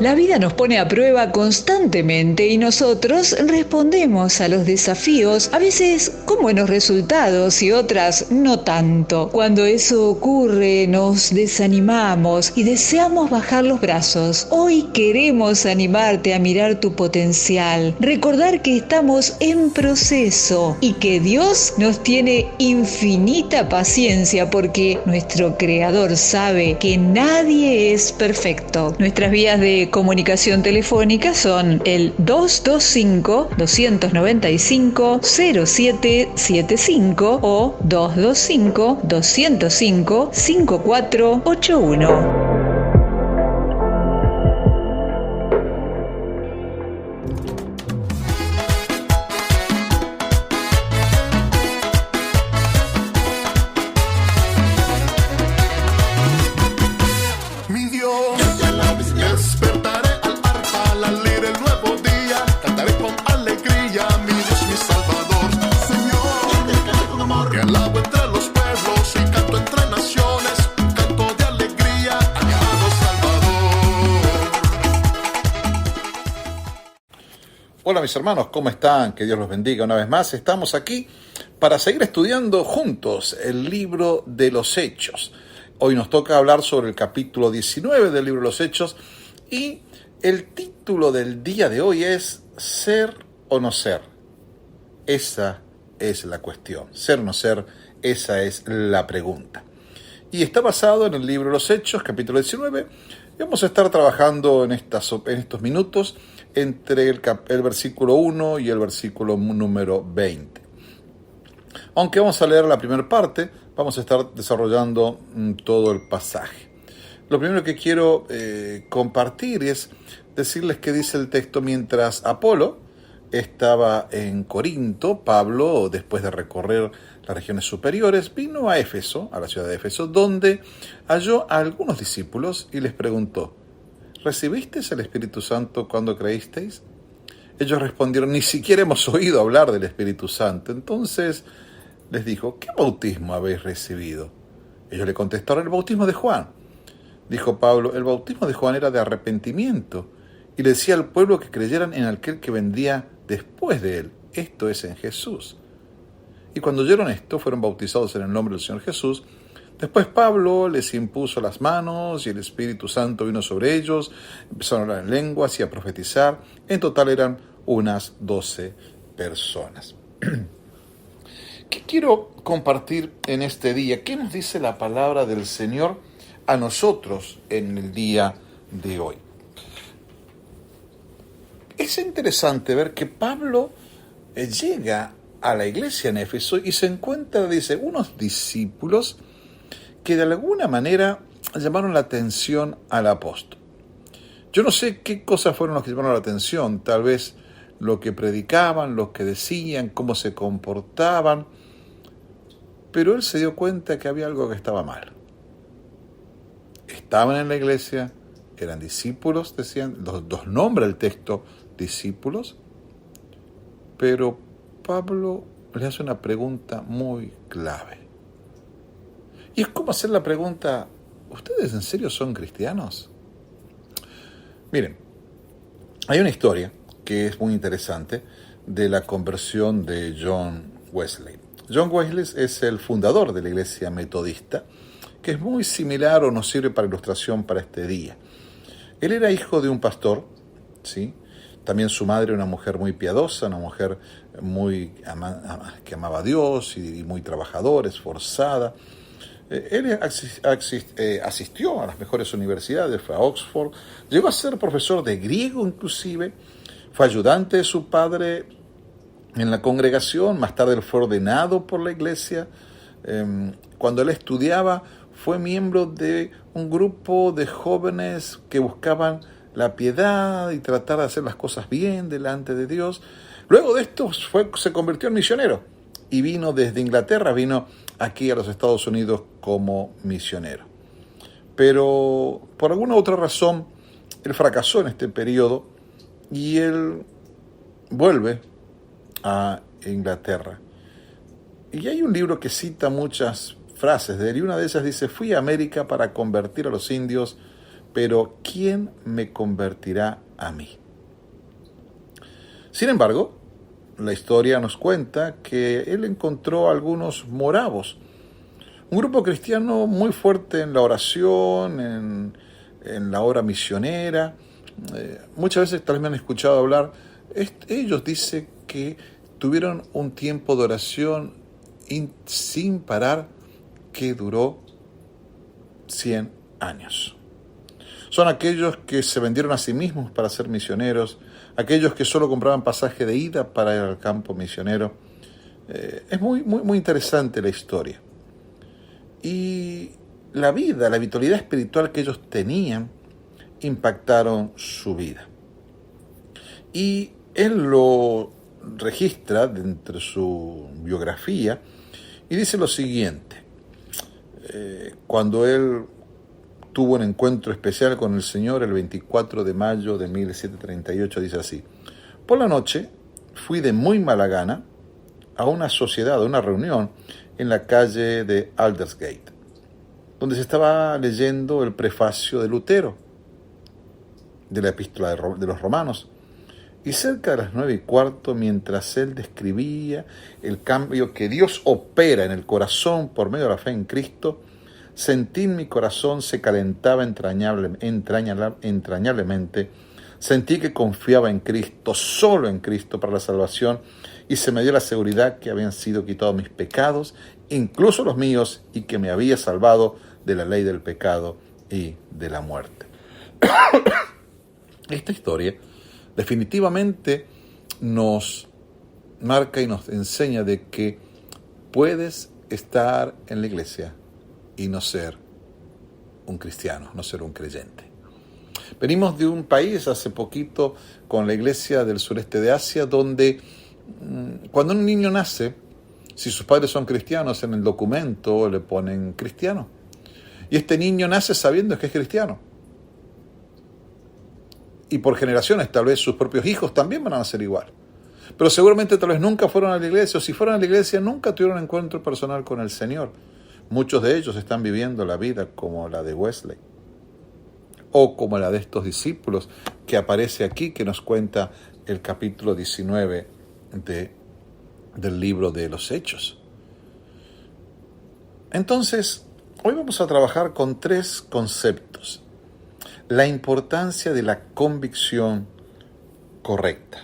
La vida nos pone a prueba constantemente y nosotros respondemos a los desafíos, a veces con buenos resultados y otras no tanto. Cuando eso ocurre, nos desanimamos y deseamos bajar los brazos. Hoy queremos animarte a mirar tu potencial, recordar que estamos en proceso y que Dios nos tiene infinita paciencia porque nuestro Creador sabe que nadie es perfecto. Nuestras vías de comunicación telefónica son el 225-295-0775 o 225-205-5481. Hola mis hermanos, ¿cómo están? Que Dios los bendiga una vez más. Estamos aquí para seguir estudiando juntos el libro de los Hechos. Hoy nos toca hablar sobre el capítulo 19 del libro de los Hechos y el título del día de hoy es ¿Ser o no ser? Esa es la cuestión. ¿Ser o no ser? Esa es la pregunta. Y está basado en el libro de los Hechos, capítulo 19. Vamos a estar trabajando en estos minutos entre el versículo 1 y el versículo número 20. Aunque vamos a leer la primera parte, vamos a estar desarrollando todo el pasaje. Lo primero que quiero compartir es decirles que dice el texto: mientras Apolo estaba en Corinto, Pablo, después de recorrer las regiones superiores, vino a Éfeso, a la ciudad de Éfeso, donde halló a algunos discípulos y les preguntó: ¿recibisteis el Espíritu Santo cuando creísteis? Ellos respondieron: ni siquiera hemos oído hablar del Espíritu Santo. Entonces les dijo: ¿qué bautismo habéis recibido? Ellos le contestaron: el bautismo de Juan. Dijo Pablo: el bautismo de Juan era de arrepentimiento, y le decía al pueblo que creyeran en aquel que vendría después de él, esto es, en Jesús. Y cuando oyeron esto, fueron bautizados en el nombre del Señor Jesús. Después Pablo les impuso las manos y el Espíritu Santo vino sobre ellos, empezaron a hablar en lenguas y a profetizar. En total eran unas 12 personas. ¿Qué quiero compartir en este día? ¿Qué nos dice la palabra del Señor a nosotros en el día de hoy? Es interesante ver que Pablo llega a la iglesia en Éfeso y se encuentra, dice, unos discípulos que de alguna manera llamaron la atención al apóstol. Yo no sé qué cosas fueron las que llamaron la atención, tal vez lo que predicaban, lo que decían, cómo se comportaban, pero él se dio cuenta que había algo que estaba mal. Estaban en la iglesia, eran discípulos, decían, los nombra el texto discípulos, pero Pablo le hace una pregunta muy clave. Y es como hacer la pregunta: ¿ustedes en serio son cristianos? Miren, hay una historia que es muy interesante de la conversión de John Wesley. John Wesley es el fundador de la iglesia metodista, que es muy similar o nos sirve para ilustración para este día. Él era hijo de un pastor, ¿sí? También su madre, una mujer muy piadosa, una mujer que amaba a Dios y muy trabajadora, esforzada. Él asistió a las mejores universidades, fue a Oxford, llegó a ser profesor de griego inclusive, fue ayudante de su padre en la congregación, más tarde él fue ordenado por la iglesia. Cuando él estudiaba, fue miembro de un grupo de jóvenes que buscaban la piedad y tratar de hacer las cosas bien delante de Dios. Luego de esto se convirtió en misionero y vino desde Inglaterra, vino aquí a los Estados Unidos como misionero. Pero por alguna otra razón, él fracasó en este periodo y él vuelve a Inglaterra. Y hay un libro que cita muchas frases de él, y una de ellas dice: fui a América para convertir a los indios, pero ¿quién me convertirá a mí? Sin embargo, la historia nos cuenta que él encontró a algunos moravos, un grupo cristiano muy fuerte en la oración, en la obra misionera. Muchas veces tal vez me han escuchado hablar, ellos dicen que tuvieron un tiempo de oración sin parar que duró 100 años. Son aquellos que se vendieron a sí mismos para ser misioneros, aquellos que solo compraban pasaje de ida para ir al campo misionero. Es muy interesante la historia. Y la vitalidad espiritual que ellos tenían, impactaron su vida. Y él lo registra dentro de su biografía y dice lo siguiente: cuando él tuvo un encuentro especial con el Señor el 24 de mayo de 1738, dice así: por la noche fui de muy mala gana a una sociedad, a una reunión en la calle de Aldersgate, donde se estaba leyendo el prefacio de Lutero de la epístola de los Romanos. Y cerca de las 9:15, mientras él describía el cambio que Dios opera en el corazón por medio de la fe en Cristo, sentí en mi corazón se calentaba entrañablemente. Sentí que confiaba en Cristo, solo en Cristo para la salvación, y se me dio la seguridad que habían sido quitados mis pecados, incluso los míos, y que me había salvado de la ley del pecado y de la muerte. Esta historia definitivamente nos marca y nos enseña de que puedes estar en la iglesia y no ser un cristiano, no ser un creyente. Venimos de un país hace poquito con la iglesia del sureste de Asia, donde cuando un niño nace, si sus padres son cristianos, en el documento le ponen cristiano. Y este niño nace sabiendo que es cristiano. Y por generaciones, tal vez sus propios hijos también van a ser igual. Pero seguramente tal vez nunca fueron a la iglesia, o si fueron a la iglesia nunca tuvieron un encuentro personal con el Señor. Muchos de ellos están viviendo la vida como la de Wesley, o como la de estos discípulos que aparece aquí, que nos cuenta el capítulo 19 del libro de los Hechos. Entonces, hoy vamos a trabajar con 3 conceptos. La importancia de la convicción correcta.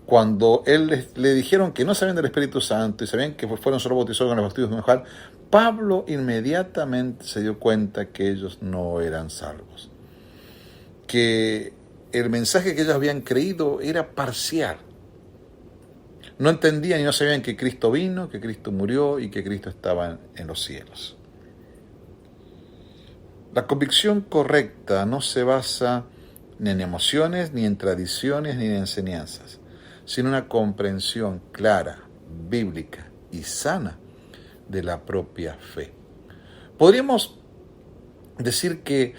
Cuando le dijeron que no sabían del Espíritu Santo y sabían que fueron solo bautizados con el bautismo de Juan, Pablo inmediatamente se dio cuenta que ellos no eran salvos, que el mensaje que ellos habían creído era parcial. No entendían y no sabían que Cristo vino, que Cristo murió y que Cristo estaba en los cielos. La convicción correcta no se basa ni en emociones, ni en tradiciones, ni en enseñanzas, sino en una comprensión clara, bíblica y sana de la propia fe. Podríamos decir que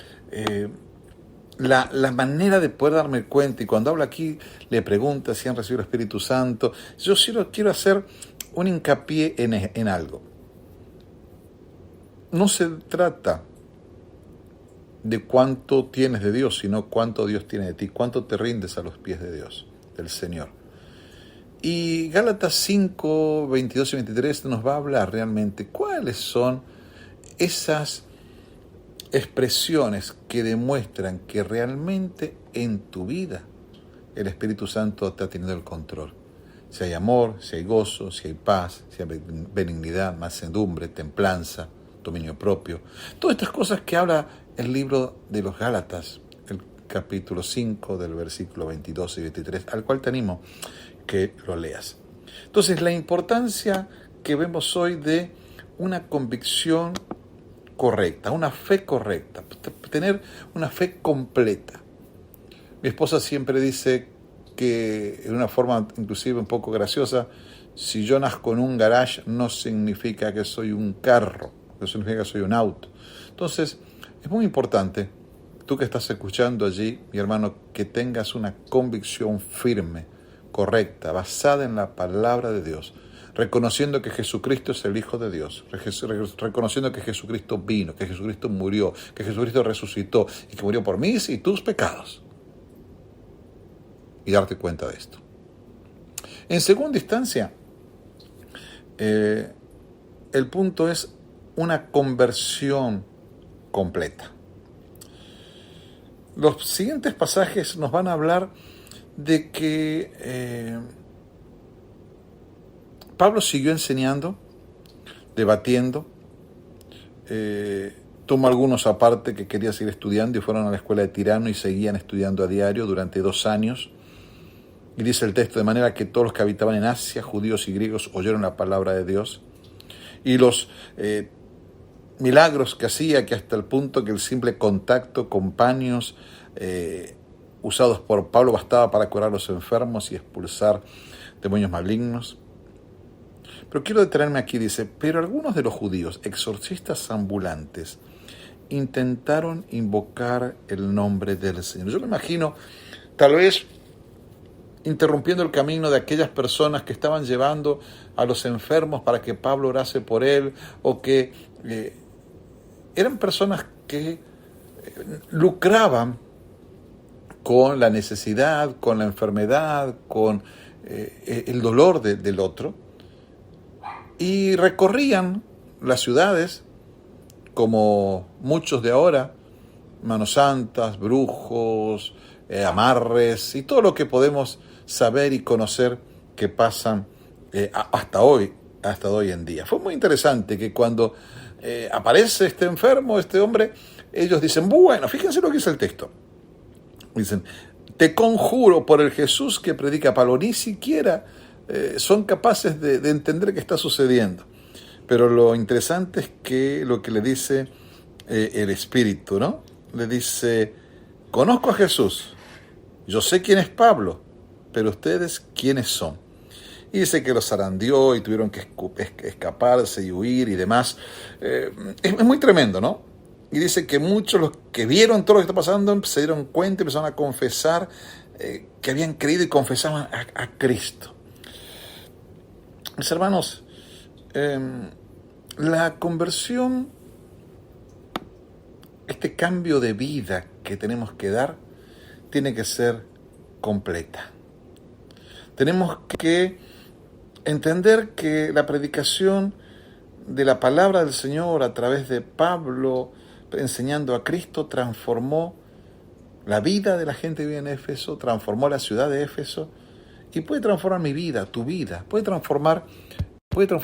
la manera de poder darme cuenta, y cuando hablo aquí le pregunta si han recibido el Espíritu Santo, yo quiero hacer un hincapié en algo. No se trata de cuánto tienes de Dios, sino cuánto Dios tiene de ti, cuánto te rindes a los pies de Dios, del Señor. Y Gálatas 5, 22 y 23 nos va a hablar realmente cuáles son esas expresiones que demuestran que realmente en tu vida el Espíritu Santo te ha tenido el control. Si hay amor, si hay gozo, si hay paz, si hay benignidad, mansedumbre, templanza, dominio propio. Todas estas cosas que habla el libro de los Gálatas, el capítulo 5 del versículo 22 y 23, al cual te animo que lo leas. Entonces, la importancia que vemos hoy de una convicción correcta, una fe correcta, tener una fe completa. Mi esposa siempre dice que, en una forma inclusive un poco graciosa, si yo nazco en un garage no significa que soy un carro, no significa que soy un auto. Entonces, es muy importante, tú que estás escuchando allí, mi hermano, que tengas una convicción firme, correcta, basada en la palabra de Dios. reconociendo que Jesucristo es el Hijo de Dios, reconociendo que Jesucristo vino, que Jesucristo murió, que Jesucristo resucitó y que murió por mis y tus pecados. Y darte cuenta de esto. En segunda instancia, el punto es una conversión completa. Los siguientes pasajes nos van a hablar de que Pablo siguió enseñando, debatiendo, tomó algunos aparte que quería seguir estudiando y fueron a la escuela de Tirano y seguían estudiando a diario durante 2 años. Y dice el texto, de manera que todos los que habitaban en Asia, judíos y griegos, oyeron la palabra de Dios. Y los milagros que hacía, que hasta el punto que el simple contacto con paños usados por Pablo bastaba para curar a los enfermos y expulsar demonios malignos. Pero quiero detenerme aquí, dice, pero algunos de los judíos, exorcistas ambulantes, intentaron invocar el nombre del Señor. Yo me imagino, tal vez, interrumpiendo el camino de aquellas personas que estaban llevando a los enfermos para que Pablo orase por él, o que eran personas que lucraban con la necesidad, con la enfermedad, con el dolor del otro, y recorrían las ciudades, como muchos de ahora, manos santas, brujos, amarres, y todo lo que podemos saber y conocer que pasan hasta hoy en día. Fue muy interesante que cuando aparece este enfermo, este hombre, ellos dicen, bueno, fíjense lo que dice el texto. Dicen, te conjuro por el Jesús que predica Pablo. Ni siquiera son capaces de entender qué está sucediendo. Pero lo interesante es que lo que le dice el Espíritu, ¿no? Le dice, conozco a Jesús, yo sé quién es Pablo, pero ustedes, ¿quiénes son? Y dice que los zarandeó y tuvieron que escaparse y huir y demás. Es muy tremendo, ¿no? Y dice que muchos, los que vieron todo lo que está pasando, se dieron cuenta y empezaron a confesar que habían creído y confesaban a Cristo. Mis hermanos, la conversión, este cambio de vida que tenemos que dar, tiene que ser completa. Tenemos que entender que la predicación de la palabra del Señor a través de Pablo enseñando a Cristo transformó la vida de la gente que vive en Éfeso, transformó la ciudad de Éfeso y puede transformar mi vida, tu vida, puede transformar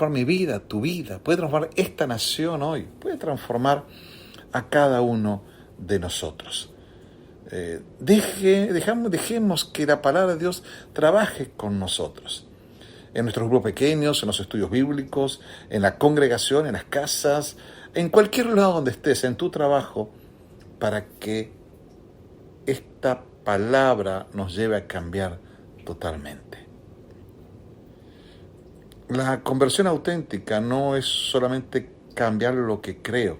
mi vida, tu vida, puede transformar esta nación hoy, puede transformar a cada uno de nosotros. Dejemos que la palabra de Dios trabaje con nosotros. En nuestros grupos pequeños, en los estudios bíblicos, en la congregación, en las casas, en cualquier lado donde estés, en tu trabajo, para que esta palabra nos lleve a cambiar totalmente. La conversión auténtica no es solamente cambiar lo que creo,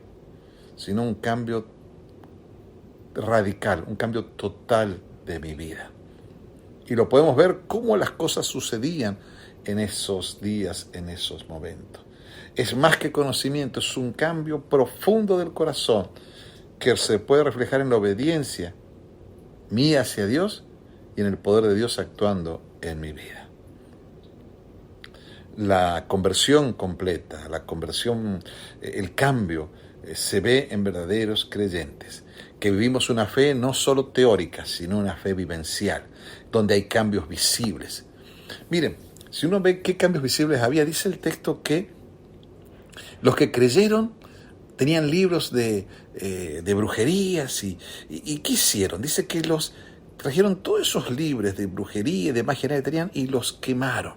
sino un cambio radical, un cambio total de mi vida. Y lo podemos ver cómo las cosas sucedían en esos días, en esos momentos. Es más que conocimiento, es un cambio profundo del corazón que se puede reflejar en la obediencia mía hacia Dios y en el poder de Dios actuando en mi vida. La conversión completa, el cambio se ve en verdaderos creyentes, que vivimos una fe no solo teórica, sino una fe vivencial, donde hay cambios visibles. Miren, si uno ve qué cambios visibles había, dice el texto que los que creyeron tenían libros de brujerías y ¿qué hicieron? Dice que los trajeron todos esos libros de brujería y de magia negra que tenían y los quemaron.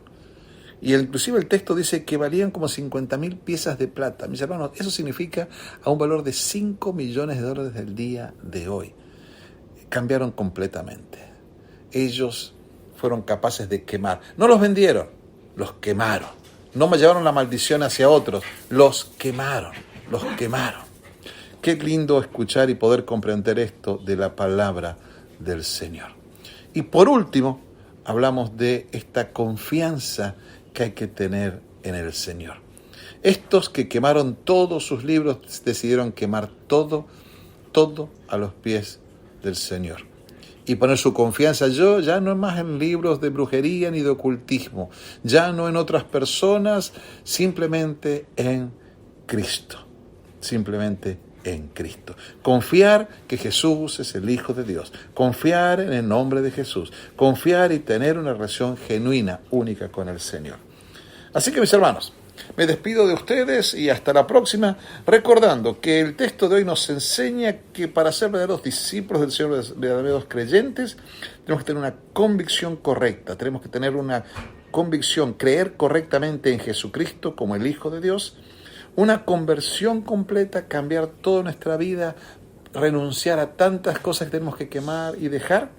Y inclusive el texto dice que valían como 50.000 piezas de plata. Mis hermanos, eso significa a un valor de $5 millones del día de hoy. Cambiaron completamente. Ellos fueron capaces de quemar. No los vendieron, los quemaron. No me llevaron la maldición hacia otros, los quemaron. Qué lindo escuchar y poder comprender esto de la palabra del Señor. Y por último, hablamos de esta confianza que hay que tener en el Señor. Estos que quemaron todos sus libros decidieron quemar todo a los pies del Señor. Y poner su confianza ya no es más en libros de brujería ni de ocultismo, ya no en otras personas, simplemente en Cristo. Simplemente en Cristo. Confiar que Jesús es el Hijo de Dios. Confiar en el nombre de Jesús. Confiar y tener una relación genuina, única con el Señor. Así que mis hermanos, me despido de ustedes y hasta la próxima, recordando que el texto de hoy nos enseña que para ser verdaderos discípulos del Señor, verdaderos creyentes, tenemos que tener una convicción correcta, tenemos que tener una convicción, creer correctamente en Jesucristo como el Hijo de Dios, una conversión completa, cambiar toda nuestra vida, renunciar a tantas cosas que tenemos que quemar y dejar,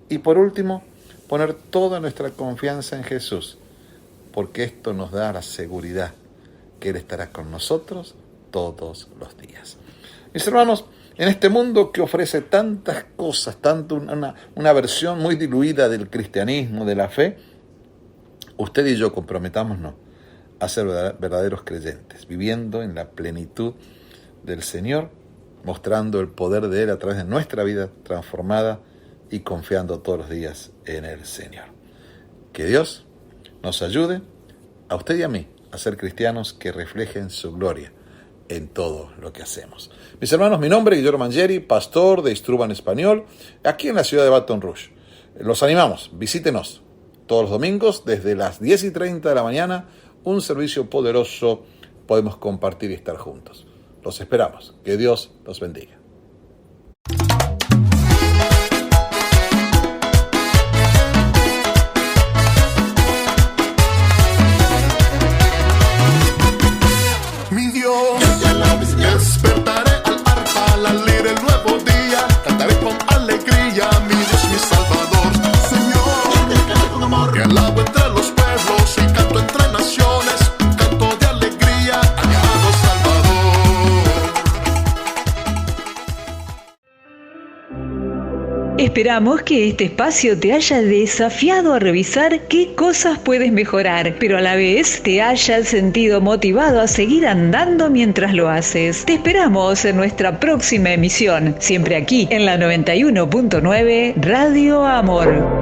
y por último, poner toda nuestra confianza en Jesús, porque esto nos da la seguridad que Él estará con nosotros todos los días. Mis hermanos, en este mundo que ofrece tantas cosas, tanto una versión muy diluida del cristianismo, de la fe, usted y yo comprometámonos a ser verdaderos creyentes, viviendo en la plenitud del Señor, mostrando el poder de Él a través de nuestra vida transformada y confiando todos los días en el Señor. Que Dios nos ayude a usted y a mí a ser cristianos que reflejen su gloria en todo lo que hacemos. Mis hermanos, mi nombre es Guillermo Mangieri, pastor de Istruban Español, aquí en la ciudad de Baton Rouge. Los animamos, visítenos todos los domingos desde las 10:30 de la mañana, un servicio poderoso, podemos compartir y estar juntos. Los esperamos. Que Dios los bendiga. Despertaré al arpa, al leer el nuevo día, cantaré con alegría, mi Dios, mi Salvador. Señor, te alabo entre los pueblos y canto entre naciones, un canto de alegría a mi amado Salvador. Esperamos que este espacio te haya desafiado a revisar qué cosas puedes mejorar, pero a la vez te hayas sentido motivado a seguir andando mientras lo haces. Te esperamos en nuestra próxima emisión, siempre aquí en la 91.9 Radio Amor.